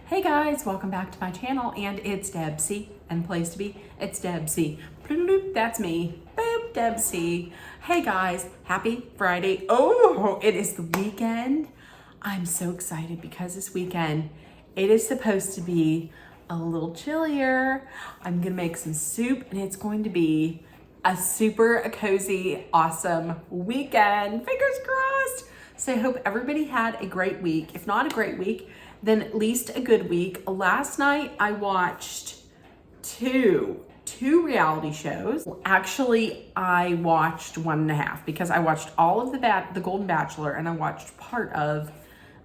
Hey guys, welcome back to my channel, and it's Debsy, and place to be, it's Debsy. Bloop, that's me, boop, Debsy. Hey guys, happy Friday. Oh, it is the weekend. I'm so excited because this weekend, it is supposed to be a little chillier. I'm gonna make some soup, and it's going to be a super cozy, awesome weekend. Fingers crossed. So I hope everybody had a great week. If not a great week, then at least a good week. Last night I watched two reality shows. Actually, I watched 1.5 because I watched all of the Golden Bachelor, and I watched part of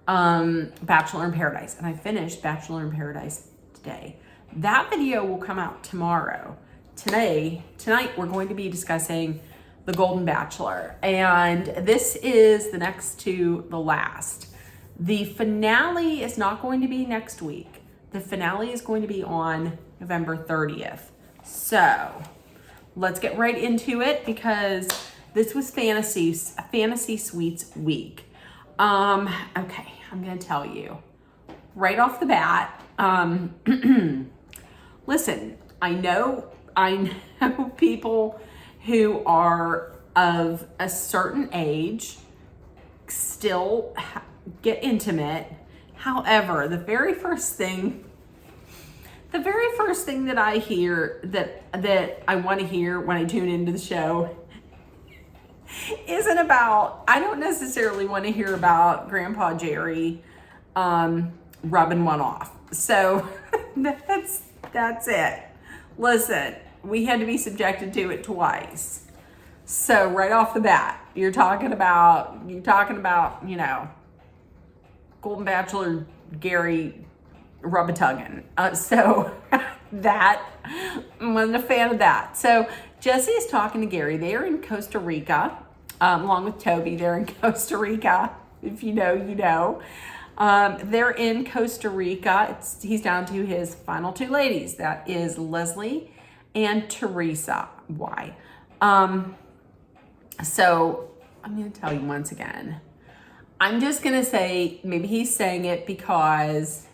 Bachelor in Paradise, and I finished Bachelor in Paradise today. That video will come out tomorrow. Tonight we're going to be discussing the Golden Bachelor, and this is the next to the last. The finale is not going to be next week. The finale is going to be on November 30th. So let's get right into it because this was Fantasy Suites week. Okay, I'm gonna tell you right off the bat. Listen, I know people who are of a certain age still get intimate. However, the very first thing that I hear that I want to hear when I tune into the show isn't about, I don't necessarily want to hear about Grandpa Jerry rubbing one off. So that's it. Listen, we had to be subjected to it twice. So right off the bat, you're talking about, Golden Bachelor Gary rub-a-tugging. So that, I wasn't a fan of that. So Jesse is talking to Gary. They are in Costa Rica, along with Toby. They're in Costa Rica. If you know, you know. They're in Costa Rica. He's down to his final two ladies. That is Leslie and Teresa. Why? So I'm going to tell you once again. I'm just going to say maybe he's saying it because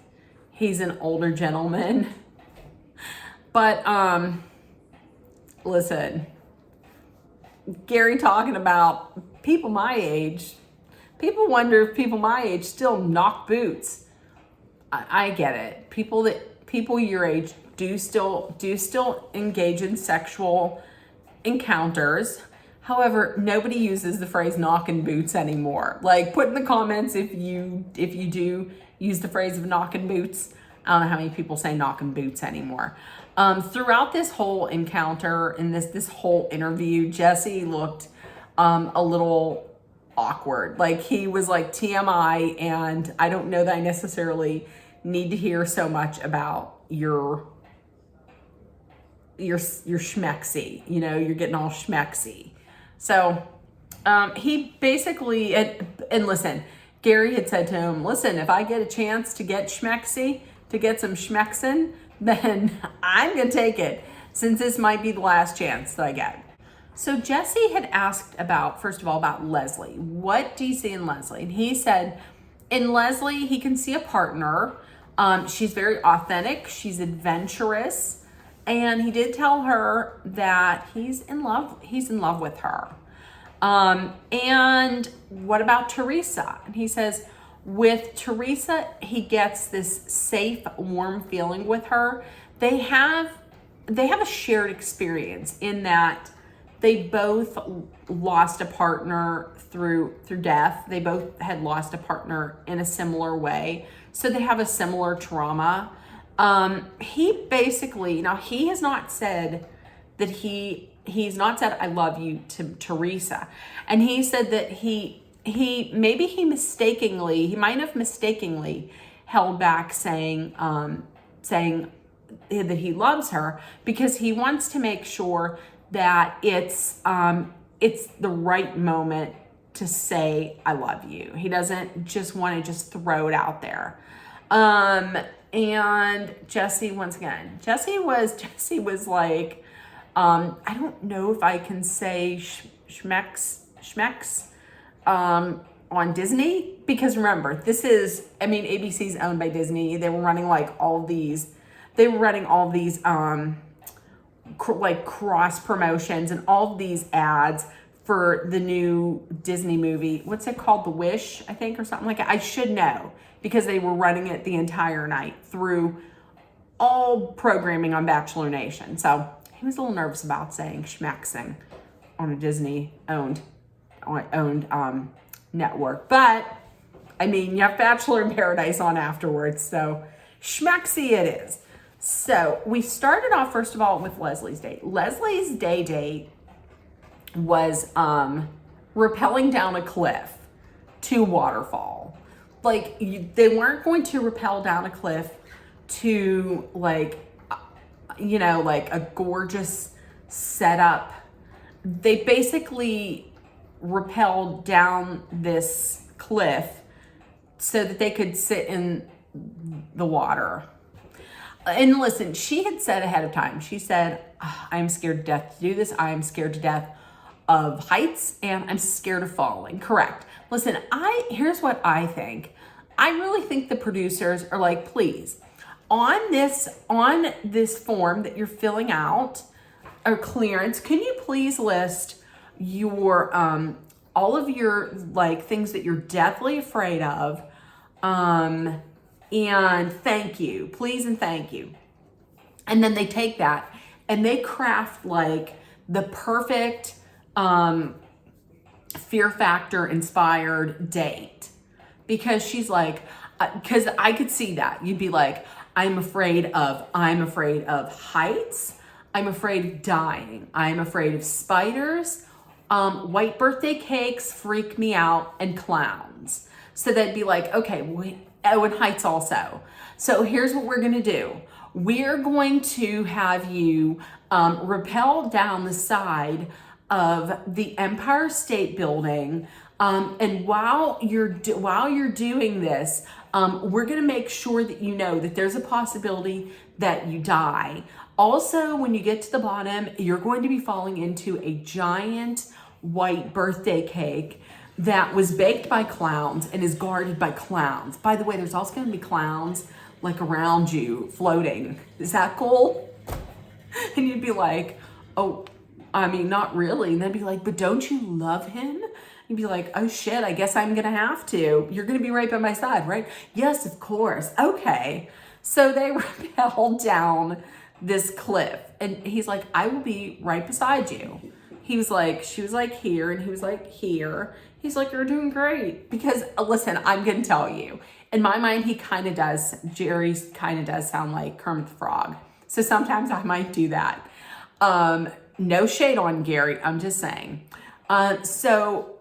he's an older gentleman. But listen, Gary talking about people my age. People wonder if people my age still knock boots. I get it. People your age do still engage in sexual encounters. However, nobody uses the phrase knocking boots anymore. Like, put in the comments if you do use the phrase of knocking boots. I don't know how many people say knocking boots anymore. Throughout this whole encounter and this whole interview, Jesse looked a little awkward. Like, he was like TMI, and I don't know that I necessarily need to hear so much about your schmexy. You're getting all schmexy. So he basically, and listen, Gary had said to him, listen, if I get a chance to get schmexy, to get some schmexin, then I'm going to take it, since this might be the last chance that I get. So Jesse had asked about, first of all, about Leslie. What do you see in Leslie? And he said, in Leslie, he can see a partner. She's very authentic. She's adventurous. And he did tell her that he's in love with her. And what about Teresa? And he says, with Teresa, he gets this safe, warm feeling with her. They have a shared experience in that they both lost a partner through death. They both had lost a partner in a similar way. So they have a similar trauma. He basically, now he has not said that he's not said I love you to Teresa. And he said that he might have mistakenly held back saying that he loves her, because he wants to make sure that it's the right moment to say I love you. He doesn't just want to just throw it out there. And Jesse, once again, Jesse was like, I don't know if I can say schmex. on Disney, because remember, this is, I mean, ABC's owned by Disney. They were running like all these like cross promotions and all these ads for the new Disney movie. What's it called? The Wish, I think, or something like that. I should know, because they were running it the entire night through all programming on Bachelor Nation. So he was a little nervous about saying schmaxing on a Disney owned network. But I mean, you have Bachelor in Paradise on afterwards, so schmaxy it is. So we started off, first of all, with Leslie's date. Leslie's day date was rappelling down a cliff to waterfall. Like, they weren't going to rappel down a cliff to like, you know, like a gorgeous setup. They basically rappelled down this cliff so that they could sit in the water. And listen, she had said ahead of time, she said, I'm scared to death to do this. I am scared to death of heights, and I'm scared of falling. Correct. Listen, here's what I think. I really think the producers are like, please, on this form that you're filling out, or clearance, can you please list your all of your like things that you're deathly afraid of, and thank you, please, and thank you. And then they take that and they craft like the perfect Fear Factor inspired date, because she's like, because I could see that you'd be like, I'm afraid of heights, I'm afraid of dying, I'm afraid of spiders, white birthday cakes freak me out, and clowns. So they'd be like, okay, oh, and heights also. So here's what we're gonna do. We're going to have you rappel down the side of the Empire State Building, and while you're doing this, we're gonna make sure that you know that there's a possibility that you die. Also, when you get to the bottom, you're going to be falling into a giant white birthday cake that was baked by clowns and is guarded by clowns. By the way, there's also gonna be clowns like around you floating. Is that cool? And you'd be like, oh, I mean, not really. And they'd be like, but don't you love him? You'd be like, oh shit, I guess I'm gonna have to. You're gonna be right by my side, right? Yes, of course. Okay. So they rappelled down this cliff, and he's like, I will be right beside you. He was like, she was like here, and he was like here. He's like, you're doing great. Because listen, I'm gonna tell you, in my mind, Jerry kind of does sound like Kermit the Frog. So sometimes I might do that. No shade on Gary, I'm just saying. So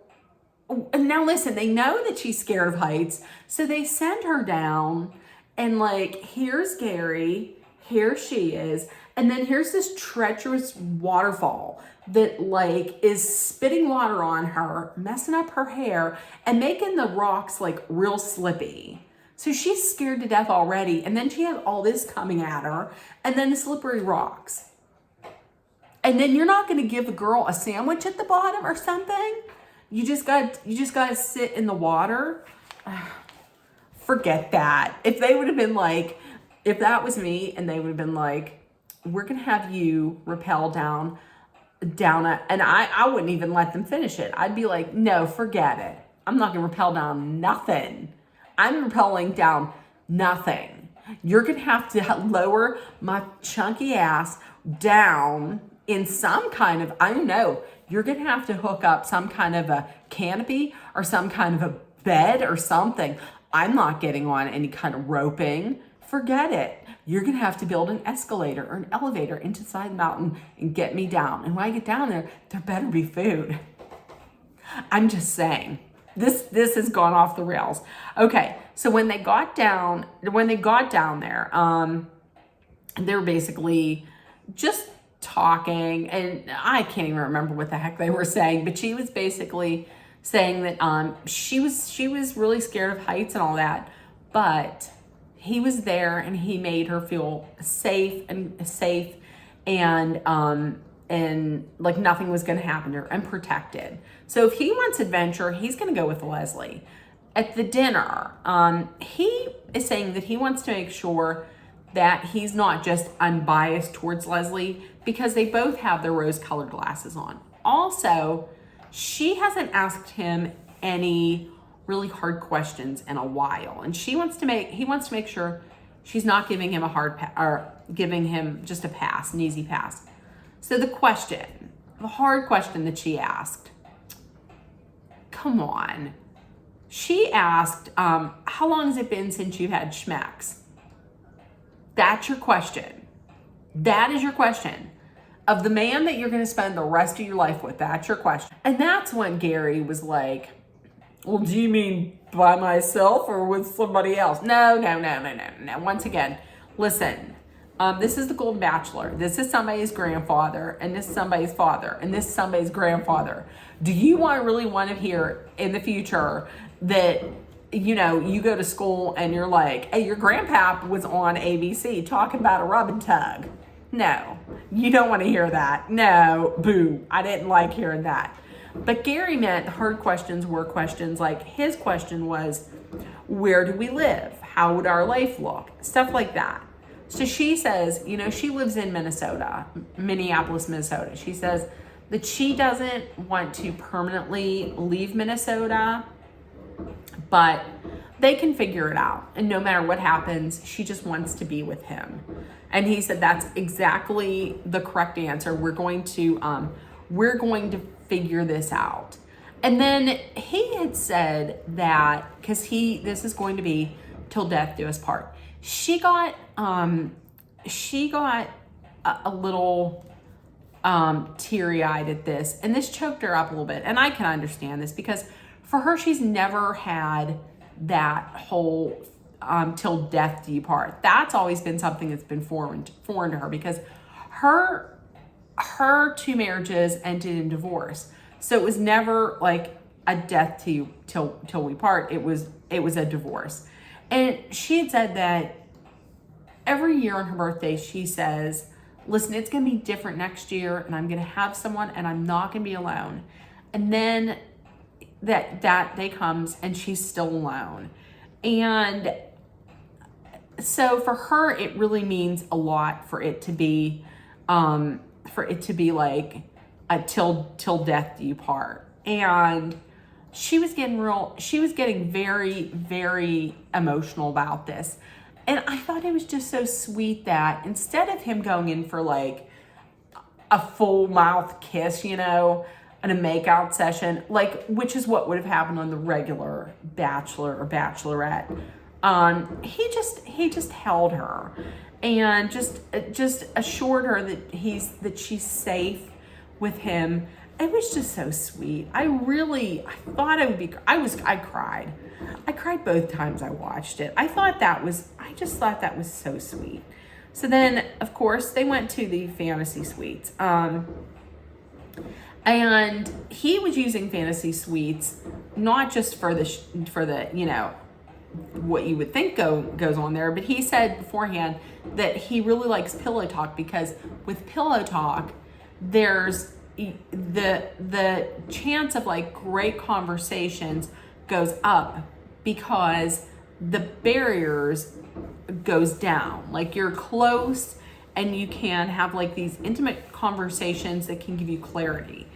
now listen, they know that she's scared of heights, so they send her down, and like, here's Gary, here she is, and then here's this treacherous waterfall that like is spitting water on her, messing up her hair, and making the rocks like real slippy. So she's scared to death already, and then she has all this coming at her, and then the slippery rocks. And then you're not going to give the girl a sandwich at the bottom or something? You just got to sit in the water? Forget that. If they would have been like, if that was me and they would have been like, we're going to have you rappel down and I wouldn't even let them finish it. I'd be like, no, forget it. I'm not going to rappel down nothing. I'm rappelling down nothing. You're going to have to lower my chunky ass down in some kind of, I don't know, you're going to have to hook up some kind of a canopy or some kind of a bed or something. I'm not getting on any kind of roping. Forget it. You're going to have to build an escalator or an elevator inside the mountain and get me down. And when I get down there better be food. I'm just saying. This has gone off the rails. Okay, so when they got down there, they were basically just talking, and I can't even remember what the heck they were saying, but she was basically saying that she was really scared of heights and all that, but he was there and he made her feel safe, and and like nothing was going to happen to her, and protected. So if he wants adventure, he's going to go with Leslie. At the dinner, he is saying that he wants to make sure that he's not just unbiased towards Leslie, because they both have their rose-colored glasses on. Also, she hasn't asked him any really hard questions in a while, and he wants to make sure she's not giving him a hard or giving him just a pass, an easy pass. So the hard question that she asked, come on. She asked, how long has it been since you had schmecks? That's your question. That is your question. Of the man that you're going to spend the rest of your life with, that's your question. And that's when Gary was like, well, do you mean by myself or with somebody else? No. Once again, listen, this is the Golden Bachelor. This is somebody's grandfather, and this is somebody's father, and this is somebody's grandfather. Do you really want to hear in the future that, you go to school and you're like, hey, your grandpap was on ABC talking about a rub and tug? No, you don't want to hear that. No, boo, I didn't like hearing that. But Gary meant hard questions were questions like, his question was, where do we live? How would our life look? Stuff like that. So she says, she lives in Minneapolis, Minnesota. She says that she doesn't want to permanently leave Minnesota, but they can figure it out. And no matter what happens, she just wants to be with him. And he said, that's exactly the correct answer. We're going to figure this out. And then he had said that, because this is going to be till death do us part. She got a little teary-eyed at this, and this choked her up a little bit. And I can understand this, because for her, she's never had that whole till death do you part. That's always been something that's been foreign to her, because her two marriages ended in divorce. So it was never like a death till we part. It was a divorce. And she had said that every year on her birthday, she says, listen, it's going to be different next year, and I'm going to have someone, and I'm not going to be alone. And then that day comes, and she's still alone. And so for her, it really means a lot for it to be like a till death do you part. And she was getting very, very emotional about this. And I thought it was just so sweet that instead of him going in for like a full mouth kiss, and a makeout session, which is what would have happened on the regular Bachelor or Bachelorette, he just held her and just assured her that she's safe with him. It was just so sweet. I thought I cried. I cried both times I watched it. I just thought that was so sweet. So then, of course, they went to the fantasy suites. And he was using fantasy suites not just for the what you would think goes on there, but he said beforehand that he really likes pillow talk, because with pillow talk, there's the chance of like great conversations goes up, because the barriers goes down. Like, you're close and you can have like these intimate conversations that can give you clarity.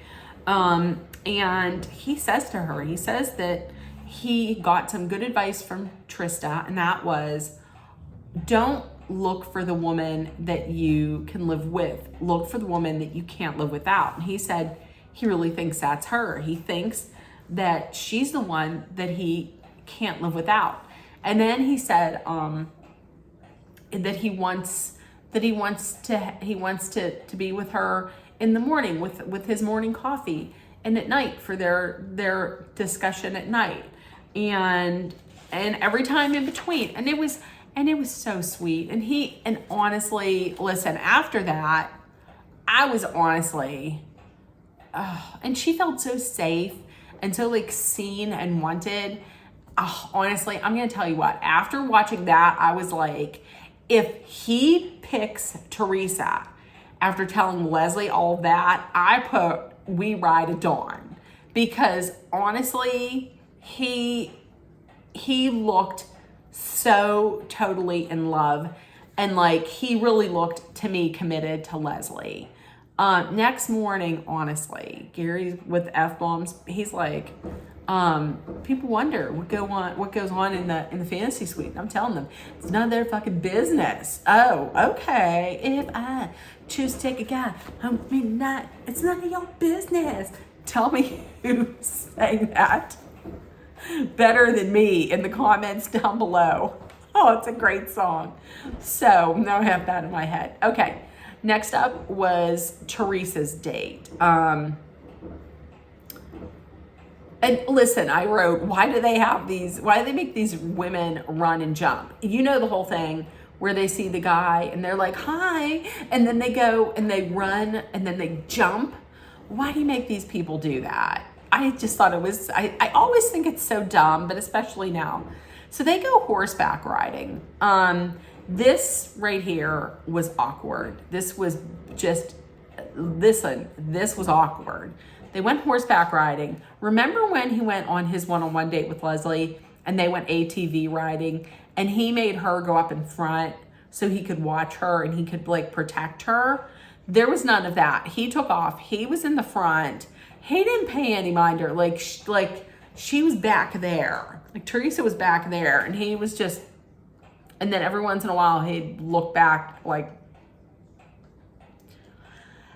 And he says that he got some good advice from Trista, and that was, don't look for the woman that you can live with. Look for the woman that you can't live without. And he said he really thinks that's her. He thinks that she's the one that he can't live without. And then he said that he wants to be with her in the morning with his morning coffee, and at night for their discussion at night, and every time in between. And it was so sweet. And honestly, listen, after that, I was honestly, and she felt so safe and so like seen and wanted. Honestly, I'm gonna tell you what, after watching that, I was like, if he picks Teresa after telling Leslie all of that, I put We Ride at Dawn, because honestly, he looked so totally in love, and like he really looked to me committed to Leslie. Next morning, honestly, Gary's with F-bombs. He's like, people wonder what goes on in the fantasy suite. I'm telling them it's none of their fucking business. Oh, okay. If I choose to take a guy, it's none of your business. Tell me who's saying that better than me in the comments down below. Oh, it's a great song. So now I have that in my head. Okay. Next up was Teresa's date. And listen, I wrote, why do they make these women run and jump? You know the whole thing where they see the guy and they're like, hi, and then they go and they run and then they jump. Why do you make these people do that? I just thought it was, I always think it's so dumb, but especially now. So they go horseback riding. This right here was awkward. This was awkward. They went horseback riding. Remember when he went on his one-on-one date with Leslie and they went ATV riding and he made her go up in front so he could watch her and he could like protect her? There was none of that. He took off. He was in the front. He didn't pay any mind her. Like she was back there. Like Teresa was back there and he was just, and then every once in a while he'd look back like,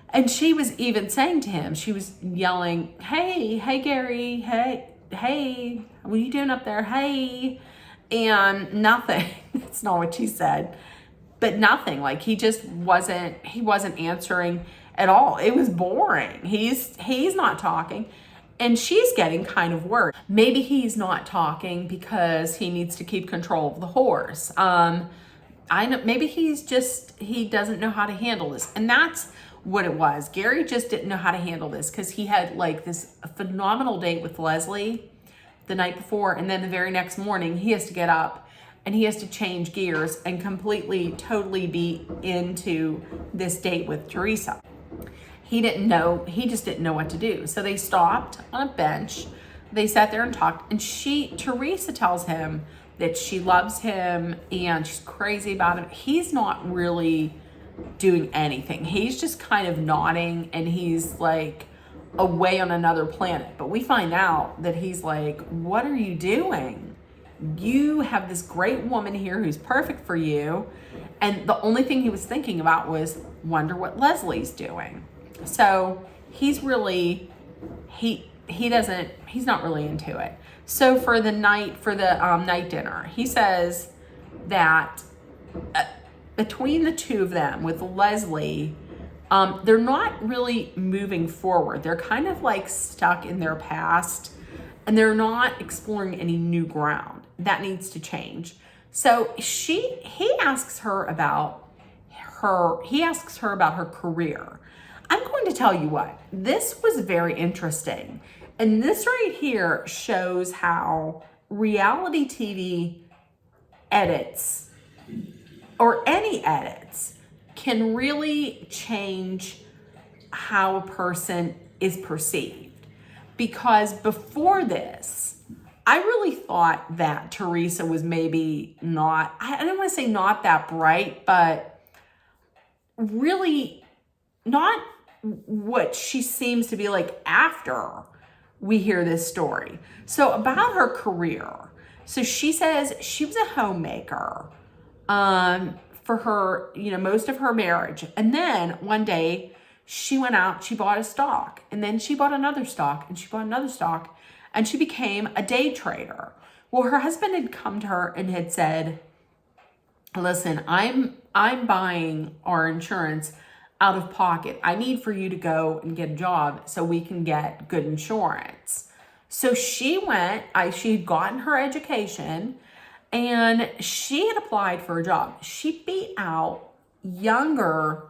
and she was even saying to him, she was yelling, hey Gary, hey, what are you doing up there? Hey, and nothing. That's not what she said, but nothing. Like he wasn't answering at all. It was boring. He's not talking. And she's getting kind of worried. Maybe he's not talking because he needs to keep control of the horse. Maybe he doesn't know how to handle this. And that's what it was. Gary just didn't know how to handle this because he had like this phenomenal date with Leslie the night before. And then the very next morning he has to get up and he has to change gears and totally be into this date with Teresa. He just didn't know what to do. So they stopped on a bench. They sat there and talked. And Teresa tells him that she loves him and she's crazy about him. He's not really doing anything. He's just kind of nodding and he's like away on another planet. But we find out that he's like, what are you doing? You have this great woman here who's perfect for you. And the only thing he was thinking about was, wonder what Leslie's doing. So he's not really into it. So for the night dinner, he says that between the two of them with Leslie, they're not really moving forward. They're kind of like stuck in their past and they're not exploring any new ground. That needs to change. So he asks her about her career. I'm going to tell you what, this was very interesting. And this right here shows how reality TV edits, or any edits, can really change how a person is perceived. Because before this, I really thought that Teresa was maybe not, I don't want to say not that bright, but really not what she seems to be like after we hear this story. So about her career. So she says she was a homemaker for her, most of her marriage. And then one day she went out, she bought a stock, and then she bought another stock, and she bought another stock, and she became a day trader. Well, her husband had come to her and had said, listen, I'm buying our insurance out of pocket. I need for you to go and get a job so we can get good insurance. So she went, she had gotten her education and she had applied for a job. She beat out younger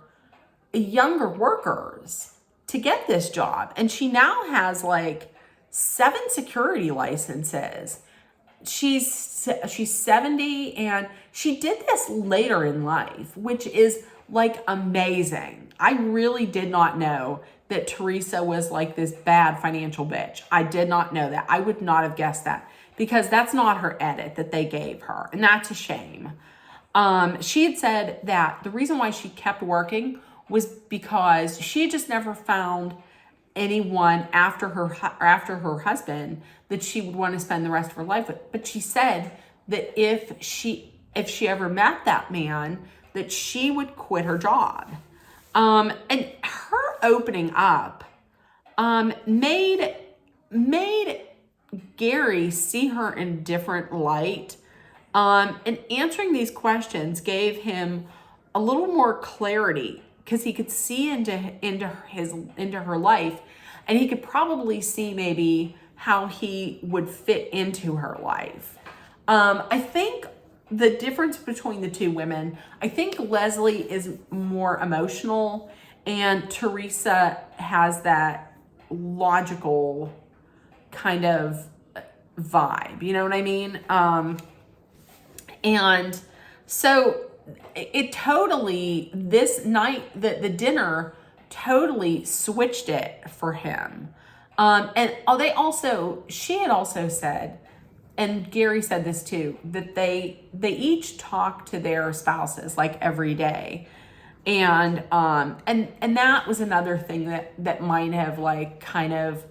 workers to get this job. And she now has like 7 security licenses. She's 70 and she did this later in life, which is like amazing. I really did not know that Teresa was like this bad financial bitch. I did not know that. I would not have guessed that because that's not her edit that they gave her. And that's a shame. She had said that the reason why she kept working was because she had just never found anyone after her husband that she would want to spend the rest of her life with. But she said that if she ever met that man, that she would quit her job. And her opening up made Gary see her in a different light. And answering these questions gave him a little more clarity because he could see into her life, and he could probably see maybe how he would fit into her life. I think the difference between the two women, I think Leslie is more emotional and Teresa has that logical kind of vibe. You know what I mean? And so it totally, this night, the dinner totally switched it for him. And she had also said, and Gary said this too, that they each talk to their spouses like every day. And that was another thing that might have like kind of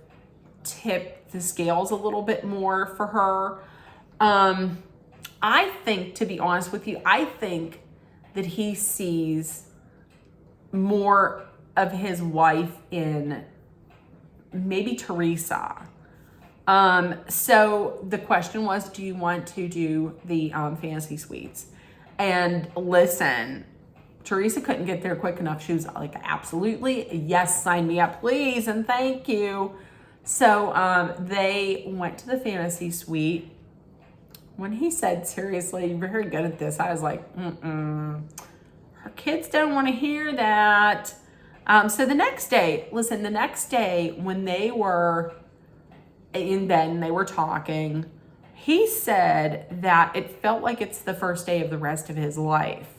tipped the scales a little bit more for her. I think, to be honest with you, I think that he sees more of his wife in maybe Teresa. So the question was, do you want to do the fantasy suites? And listen, Teresa couldn't get there quick enough. She was like, absolutely, yes, sign me up, please, and thank you. So they went to the fantasy suite. When he said, seriously, you're very good at this, I was like, her kids don't want to hear that. So the next day when they were in bed and they were talking, he said that it felt like it's the first day of the rest of his life.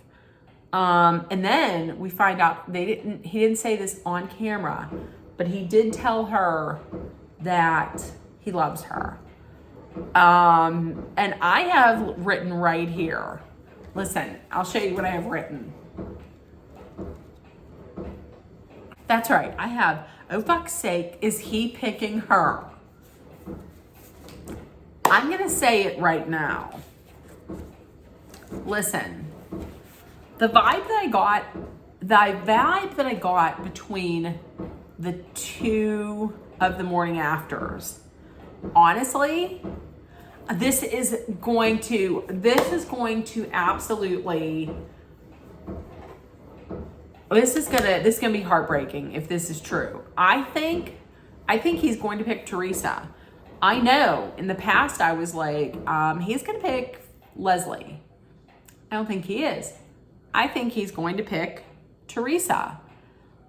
And then we find out he didn't say this on camera, but he did tell her that he loves her. And I have written right here. Listen, I'll show you what I have written. That's right. I have, oh fuck's sake, is he picking her? I'm going to say it right now. Listen, the vibe that I got between the two of the morning afters, honestly, this is going to absolutely, this is gonna be heartbreaking if this is true. I think he's going to pick Teresa. I know in the past I was like, he's gonna pick Leslie. I don't think he is. I think he's going to pick Teresa.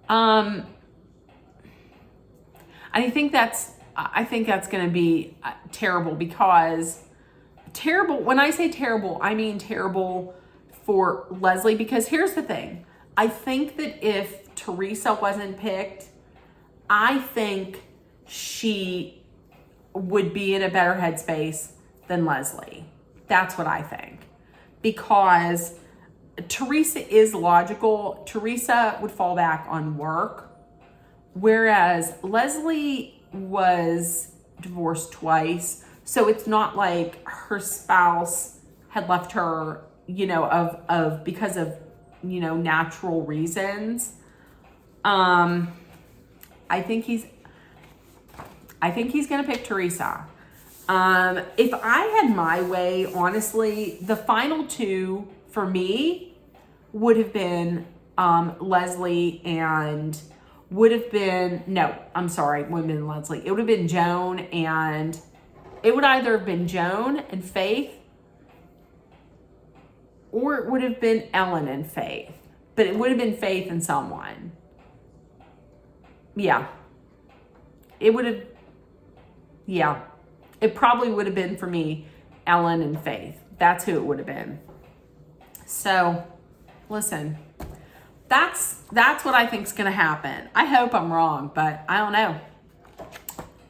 And I think that's going to be terrible because when I say terrible, I mean terrible for Leslie, because here's the thing. I think that if Teresa wasn't picked, I think she would be in a better headspace than Leslie. That's what I think. Because Teresa is logical. Teresa would fall back on work, whereas Leslie was divorced twice. So it's not like her spouse had left her, because of, natural reasons. I think he's going to pick Teresa. If I had my way, honestly, the final two for me would have been Leslie and wouldn't have been Leslie. It would have been Joan, and it would either have been Joan and Faith, or it would have been Ellen and Faith. But it would have been Faith and someone. Yeah. It probably would have been for me, Ellen and Faith. That's who it would have been. So, listen, that's what I think is going to happen. I hope I'm wrong, but I don't know.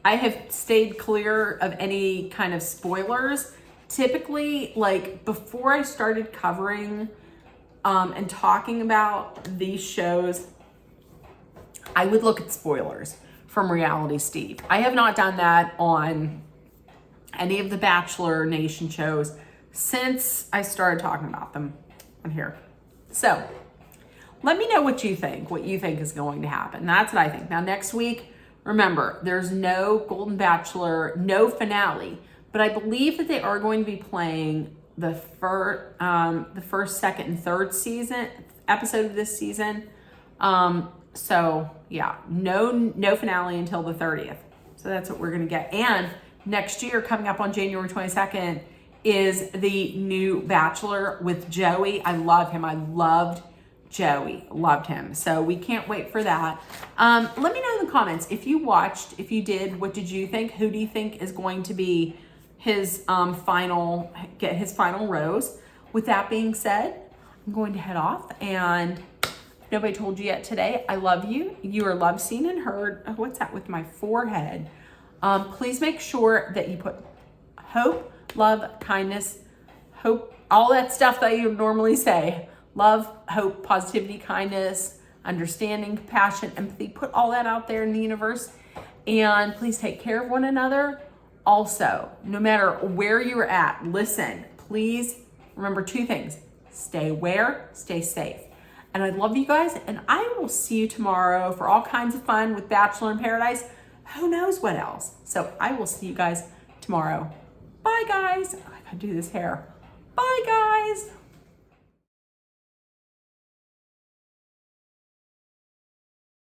I have stayed clear of any kind of spoilers. Typically, like before I started covering and talking about these shows, I would look at spoilers from Reality Steve. I have not done that on any of the Bachelor Nation shows since I started talking about them on here. So let me know what you think is going to happen. That's what I think. Now, next week, remember, there's no Golden Bachelor, no finale, but I believe that they are going to be playing the first, second, and third episode of this season. So yeah, no finale until the 30th. So that's what we're gonna get. And next year, coming up on January 22nd, is the new Bachelor with Joey. I love him. I loved Joey. Loved him. So we can't wait for that. Let me know in the comments if you watched, if you did, what did you think? Who do you think is going to be his get his final rose? With that being said, I'm going to head off, and if nobody told you yet today, I love you. You are loved, seen, and heard. Oh, what's that with my forehead? Please make sure that you put hope, love, kindness, hope, all that stuff that you normally say. Love, hope, positivity, kindness, understanding, compassion, empathy. Put all that out there in the universe. And please take care of one another. Also, no matter where you're at, listen, please remember two things. Stay aware, stay safe. And I love you guys, and I will see you tomorrow for all kinds of fun with Bachelor in Paradise. Who knows what else? So I will see you guys tomorrow. Bye, guys. Oh, I gotta do this hair. Bye, guys.